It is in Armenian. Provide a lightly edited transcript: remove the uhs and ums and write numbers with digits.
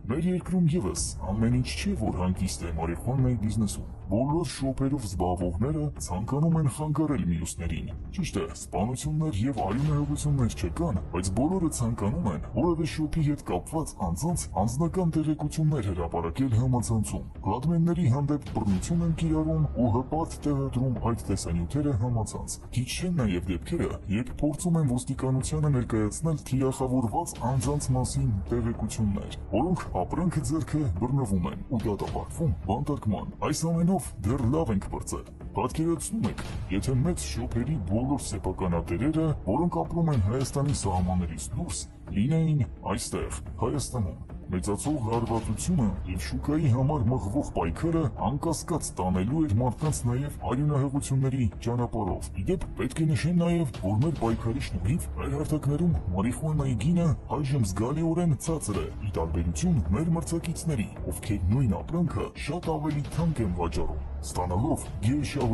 Մեր երկրում ևս ամեն ինչ չի, որ հանգիստ է մարիխուանայի բիզնեսում։ Բոլոր շոփերով զբաղվողները ցանկանում են խանգարել մյուսներին։ Ճիշտ է, սպանություններ եւ արյունահեղություններ չկան, բայց բոլորը ցանկանում են որևէ շոփի հետ կապված անձանց անձնական տեղեկություններ հրապարակել համացանցում։ Կլադմենների հանդեպ բռնություն են կիրառում ու հպարտ տեղադրում այդ տեսանյութերը համացանց։ Քիչ չեն նաեւ դեպքերը, երբ փորձում են ոստիկանությանը ներկայացնել թիրախավորված անձանց մասին տեղեկություններ, որոնք ապրանքը ձեռքը բռնվում են ու դատապարտվում բանտարկման։ Այս ամենով դեռ լավ ենք բրծել։ Պատկերացնում եք, եթե մեծ շոփերի բոլոր սեփականատերերը, որոնք ապրում են Հայաստանի սահմաններից դուրս, լինեին այստեղ, Հայաստանում։ Մեծացող հարվածությունը եւ շուկայի համար մղվող պայքարը անկասկած տանելու էր մարդկանց նաեւ արյունահեղությունների ճանապարհով։ Իդեպ պետք է նշել նաեւ, որ մեր պայքարի շնորհիվ մեր հարթակներում մարիխուանայի գինը այժմ զգալիորեն ցածր է, ի տարբերություն մեր մրցակիցների, ովքեր նույն ապրանքը շատ ավելի թանկ են վաճառում, ստանալով գերշահույթ